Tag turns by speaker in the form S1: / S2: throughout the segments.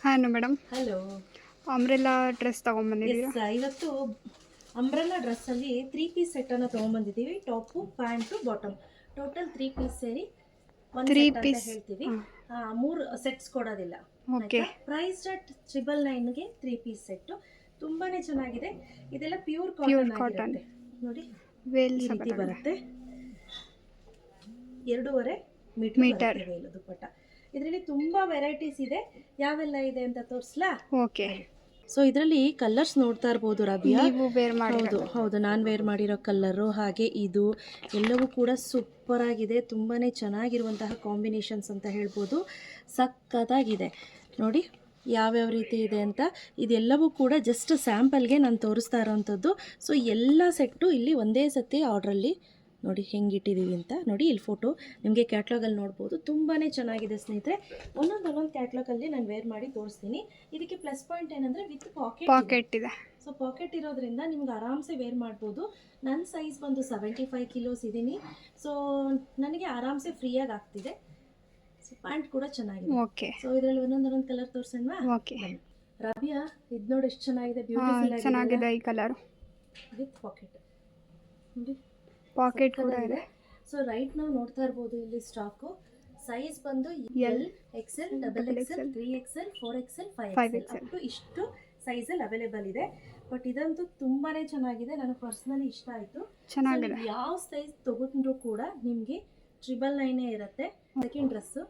S1: ಹಾಂ madam,
S2: hello.
S1: Umbrella dress ತೊಗೊಂಬಂದಿದ್ದೀರಾ?
S2: ಇವತ್ತು ಅಂಬ್ರೆಲಾ ಡ್ರೆಸ್ಸಲ್ಲಿ 3 ಪೀಸ್ ಸೆಟ್ಟನ್ನು ತೊಗೊಂಬಂದಿದ್ದೀವಿ. Top, pant, bottom, total 3 piece ಸೇರಿ ಒಂದು
S1: ತ್ರೀ
S2: ಸೆಟ್ ಅಂತ
S1: ಪೀಸ್
S2: ಹೇಳ್ತೀವಿ. 3 ಸೆಟ್ಸ್ ಕೊಡೋದಿಲ್ಲ.
S1: ಓಕೆ.
S2: ಪ್ರೈಸ್ ಅಟ್ 999ಗೆ 3 ಪೀಸ್ ಸೆಟ್ಟು. ತುಂಬಾನೇ ಚೆನ್ನಾಗಿದೆ. ಇದೆಲ್ಲ ಪ್ಯೂರ್
S1: ಪ್ಯೂರ್
S2: ಕಾಟನ್
S1: ಕಾಟನ್
S2: ಆಗಿರುತ್ತೆ ನೋಡಿ.
S1: ವೇಲ್
S2: ಈ ರೀತಿ ಬರುತ್ತೆ. 2.5 ಮೀಟರ್ ವೇಲು ದುಪ್ಪಟ್ಟ. ಇದರಲ್ಲಿ ತುಂಬಾ ವೆರೈಟೀಸ್ ಇದೆ. ಯಾವೆಲ್ಲ ಇದೆ ಅಂತ ತೋರಿಸ್ಲಾ?
S1: ಓಕೆ.
S2: ಸೊ ಇದರಲ್ಲಿ ಕಲರ್ಸ್ ನೋಡ್ತಾ ಇರ್ಬೋದು ರಾಬಿಯಾ.
S1: ನೀವು ವೇರ್ ಮಾಡಿ.
S2: ಹೌದು, ನಾನು ವೇರ್ ಮಾಡಿರೋ ಕಲರು ಹಾಗೆ ಇದು ಎಲ್ಲವೂ ಕೂಡ ಸೂಪರ್ ಆಗಿದೆ. ತುಂಬಾ ಚೆನ್ನಾಗಿರುವಂತಹ ಕಾಂಬಿನೇಷನ್ಸ್ ಅಂತ ಹೇಳ್ಬೋದು. ಸಕ್ಕತ್ತಾಗಿದೆ ನೋಡಿ ಯಾವ್ಯಾವ ರೀತಿ ಇದೆ ಅಂತ. ಇದೆಲ್ಲವೂ ಕೂಡ ಜಸ್ಟ್ ಸ್ಯಾಂಪಲ್ಗೆ ನಾನು ತೋರಿಸ್ತಾ ಇರೋವಂಥದ್ದು. ಸೊ ಎಲ್ಲ ಸೆಟ್ಟು ಇಲ್ಲಿ ಒಂದೇ ಸತಿ ಆರ್ಡ್ರಲ್ಲಿ ನೋಡಿ ಹೆಂಗಿಟ್ಟಿದ್ದೀವಿ ಅಂತ. ನೋಡಿ ಇಲ್ಲಿ ಫೋಟೋ ನಿಮಗೆ ಕ್ಯಾಟ್ಲಾಗಲ್ಲಿ ನೋಡ್ಬೋದು. ತುಂಬಾ ಚೆನ್ನಾಗಿದೆ ಸ್ನೇಹಿತರೆ. ಒಂದೊಂದು ಕ್ಯಾಟ್ಲಾಗಲ್ಲಿ ನಾನು ವೇರ್ ಮಾಡಿ ತೋರಿಸ್ತೀನಿ. ಇದಕ್ಕೆ ಪ್ಲಸ್ ಪಾಯಿಂಟ್ ಏನಂದರೆ ವಿತ್ ಪಾಕೆಟ್ ಇದೆ. ಸೊ ಪಾಕೆಟ್ ಇರೋದ್ರಿಂದ ನಿಮ್ಗೆ ಆರಾಮ್ಸೆ ವೇರ್ ಮಾಡ್ಬೋದು. ನನ್ನ ಸೈಜ್ ಬಂದು 75 ಕಿಲೋಸ್ ಇದ್ದೀನಿ. ಸೊ ನನಗೆ ಆರಾಮ್ಸೆ ಫ್ರೀಯಾಗಿ ಆಗ್ತಿದೆ. ಸೊ ಪ್ಯಾಂಟ್ ಕೂಡ ಚೆನ್ನಾಗಿದೆ.
S1: ಓಕೆ.
S2: ಸೊ ಇದರಲ್ಲಿ ಒಂದೊಂದು ಕಲರ್ ತೋರಿಸೋಣ.
S1: ಓಕೆ.
S2: ರಾಬಿಯಾ ಇದು ನೋಡಿ ಎಷ್ಟು ಚೆನ್ನಾಗಿದೆ. ಬ್ಯೂಟಿಫುಲ್
S1: ಚೆನ್ನಾಗಿದೆ ಈ ಕಲರ್.
S2: ವಿತ್ ಪಾಕೆಟ್ ನೋಡಿ,
S1: ಪಾಕೆಟ್ ಕೂಡ ಇದೆ.
S2: ಸೊ ರೈಟ್ ನಾವು ನೋಡ್ತಾ ಇರ್ಬೋದು ಇಲ್ಲಿ ಸ್ಟಾಕು. ಸೈಜ್ ಬಂದು L, XL, double XL, 3XL, 4XL, 5XL up to ಇಷ್ಟು ಸೈಜಲ್ಲಿ ಅವೈಲೇಬಲ್ ಇದೆ. ಬಟ್ ಇದಂತೂ ತುಂಬಾನೇ ಚೆನ್ನಾಗಿದೆ. ನನಗೆ ಪರ್ಸನಲಿ ಇಷ್ಟ ಆಯಿತು. ಚೆನ್ನಾಗಿದೆ. ಯಾವ ಸೈಜ್ ತಗೊಂಡ್ರು ಕೂಡ ನಿಮಗೆ 999 ಇರುತ್ತೆ. Second dress.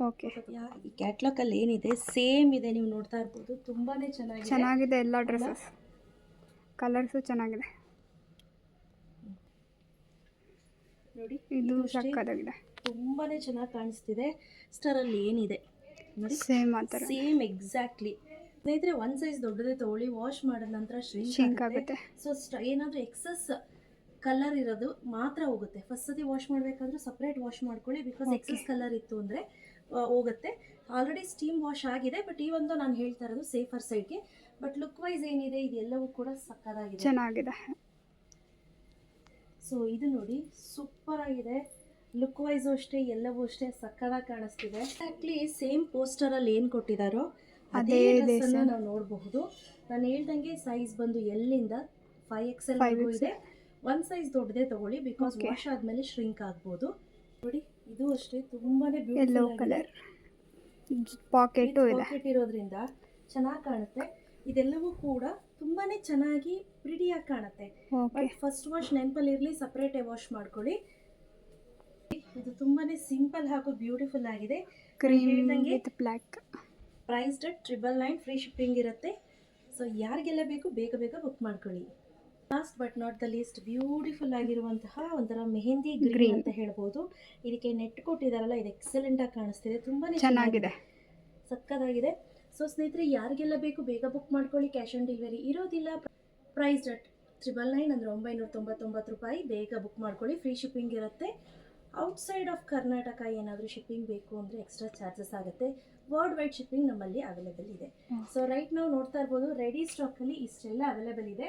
S2: ಈ ಕ್ಯಾಟ್ಲಾಗಲ್ಲಿ ಏನಿದೆ ಸೇಮ್ ಇದೆ, ನೀವು ನೋಡ್ತಾ ಇರ್ಬೋದು. ತುಂಬಾನೇ ಚೆನ್ನಾಗಿದೆ
S1: ಎಲ್ಲ ಡ್ರೆಸ್ಸಸ್. ಕಲರ್ಸು ಚೆನ್ನಾಗಿದೆ
S2: ನೋಡಿ.
S1: ಇದು ಸಕ್ಕತ್ತಾಗಿದೆ.
S2: ತುಂಬಾನೇ ಚೆನ್ನಾಗಿ ಕಾಣಿಸ್ತಿದೆ. ಸ್ಟರಲ್ಲಿ ಏನಿದೆ ನೋಡಿ ಸೇಮ್ ಎಕ್ಸಾಕ್ಟ್ಲಿ. ಸ್ನೇಹಿತರೆ ಒಂದು ಸೈಜ್ ದೊಡ್ಡದೇ ತಗೊಳ್ಳಿ. ವಾಶ್ ಮಾಡಿದ ನಂತರ ಶ್ರಿಂಕ್ ಆಗುತ್ತೆ. ಸೊ ಏನಾದರೂ ಎಕ್ಸಸ್ ಕಲರ್ ಇರೋದು ಮಾತ್ರ ಹೋಗುತ್ತೆ. ಫಸ್ಟ್ ಸತಿ ವಾಶ್ ಮಾಡಬೇಕಾದ್ರೂ ಸಪ್ರೇಟ್ ವಾಶ್ ಮಾಡ್ಕೊಳ್ಳಿ. ಬಿಕಾಸ್ ಎಕ್ಸಸ್ ಕಲರ್ ಇತ್ತು ಅಂದರೆ ಹೋಗುತ್ತೆ. ಆಲ್ರೆಡಿ ಸ್ಟೀಮ್ ವಾಶ್ ಆಗಿದೆ. ಬಟ್ ಈ ಒಂದು ನಾನು ಹೇಳ್ತಾ ಇರೋದು ಸೇಫರ್ ಸೈಡ್ಗೆ. ಬಟ್ ಲುಕ್ ವೈಸ್ ಏನಿದೆ ಇದೆಲ್ಲವೂ ಕೂಡ ಸಕ್ಕತ್ತಾಗಿದೆ, ಚೆನ್ನಾಗಿದೆ. ಸೊ ಇದು ನೋಡಿ ಸೂಪರ್ ಆಗಿದೆ. ಲುಕ್ ವೈಸು ಅಷ್ಟೇ, ಎಲ್ಲವೂ ಅಷ್ಟೇ ಸಕ್ಕತ್ತಾಗಿ ಕಾಣಿಸ್ತಿದೆ. ಎಕ್ಸಾಕ್ಟ್ಲಿ ಸೇಮ್ ಪೋಸ್ಟರಲ್ಲಿ ಏನು ಕೊಟ್ಟಿದ್ದಾರೋ ಅದೇ ಡ್ರೆಸ್ಸನ್ನು ನಾವು ನೋಡಬಹುದು. ನಾನು ಹೇಳ್ದಂಗೆ ಸೈಜ್ ಬಂದು ಎಲ್ಲಿಂದ 5XL ಇದೆ. ಒಂದು ಸೈಜ್ ದೊಡ್ಡದೇ ತಗೊಳ್ಳಿ. ಬಿಕಾಸ್ ವಾಶ್ ಆದಮೇಲೆ ಶ್ರಿಂಕ್ ಆಗ್ಬೋದು. ನೋಡಿ ಇದು ಅಷ್ಟೇ ತುಂಬಾನೇ ಬ್ಯೂಟಿಫುಲ್ ಕಲರ್. ಪಾಕೆಟ್ ಇರೋದ್ರಿಂದ ಚೆನ್ನಾಗಿ ಕಾಣುತ್ತೆ. ಇದೆಲ್ಲವೂ ಕೂಡ ತುಂಬಾನೇ ಚೆನ್ನಾಗಿ ಪ್ರಿಟಿಯಾಗಿ ಕಾಣುತ್ತೆ. ಬಟ್ ಫಸ್ಟ್ ವಾಶ್ ನೆನಪಲ್ಲಿ ಇರಲಿ, ಸಪ್ರೇಟೇ ವಾಶ್ ಮಾಡ್ಕೊಳ್ಳಿ. ಇದು ತುಂಬಾನೇ ಸಿಂಪಲ್ ಹಾಗೂ ಬ್ಯೂಟಿಫುಲ್ ಆಗಿದೆ. Black priced at 999, free shipping ಇರುತ್ತೆ. ಸೊ ಯಾರಿಗೆಲ್ಲ ಬೇಕು ಬೇಗ ಬೇಗ ಬುಕ್ ಮಾಡ್ಕೊಳ್ಳಿ. Last but not the least beautiful ಆಗಿರುವಂತಹ ಒಂಥರ ಮೆಹಂದಿ ಗ್ರೀನ್ ಅಂತ ಹೇಳ್ಬೋದು. ಇದಕ್ಕೆ ನೆಟ್ ಕೊಟ್ಟಿದಾರಲ್ಲ, ಇದು ಎಕ್ಸಲೆಂಟ್ ಆಗಿ ಕಾಣಿಸ್ತಿದೆ. ತುಂಬಾನೇ ಚೆನ್ನಾಗಿದೆ, ಸಕ್ಕತ್ತಾಗಿದೆ. ಸೊ ಸ್ನೇಹಿತರೆ ಯಾರಿಗೆಲ್ಲ ಬೇಕು ಬೇಗ ಬುಕ್ ಮಾಡ್ಕೊಳ್ಳಿ. ಕ್ಯಾಶ್ ಆನ್ ಡೆಲಿವರಿ ಇರೋದಿಲ್ಲ. ಪ್ರೈಸ್ ಅಟ್ 999 ಅಂದರೆ 999 ರೂಪಾಯಿ. ಬೇಗ ಬುಕ್ ಮಾಡ್ಕೊಳ್ಳಿ. ಫ್ರೀ ಶಿಪ್ಪಿಂಗ್ ಇರುತ್ತೆ. ಔಟ್ಸೈಡ್ ಆಫ್ ಕರ್ನಾಟಕ ಏನಾದರೂ ಶಿಪ್ಪಿಂಗ್ ಬೇಕು ಅಂದರೆ ಎಕ್ಸ್ಟ್ರಾ ಚಾರ್ಜಸ್ ಆಗುತ್ತೆ. ವರ್ಲ್ಡ್ ವೈಡ್ ಶಿಪ್ಪಿಂಗ್ ನಮ್ಮಲ್ಲಿ ಅವೈಲೇಬಲ್ ಇದೆ. ಸೊ ರೈಟ್ ನಾವು ನೋಡ್ತಾ ಇರ್ಬೋದು ರೆಡಿ ಸ್ಟಾಕಲ್ಲಿ ಇಷ್ಟೆಲ್ಲ ಅವೈಲೇಬಲ್ ಇದೆ.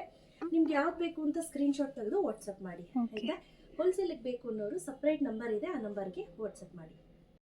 S2: ನಿಮ್ಗೆ ಯಾವ್ದು ಬೇಕು ಅಂತ ಸ್ಕ್ರೀನ್ಶಾಟ್ ತೆಗೆದು ವಾಟ್ಸಪ್ ಮಾಡಿ ಆಯಿತಾ. ಹೋಲ್ಸೇಲಿಗೆ ಬೇಕು ಅನ್ನೋರು ಸಪ್ರೇಟ್ ನಂಬರ್ ಇದೆ, ಆ ನಂಬರ್ಗೆ ವಾಟ್ಸಪ್ ಮಾಡಿ.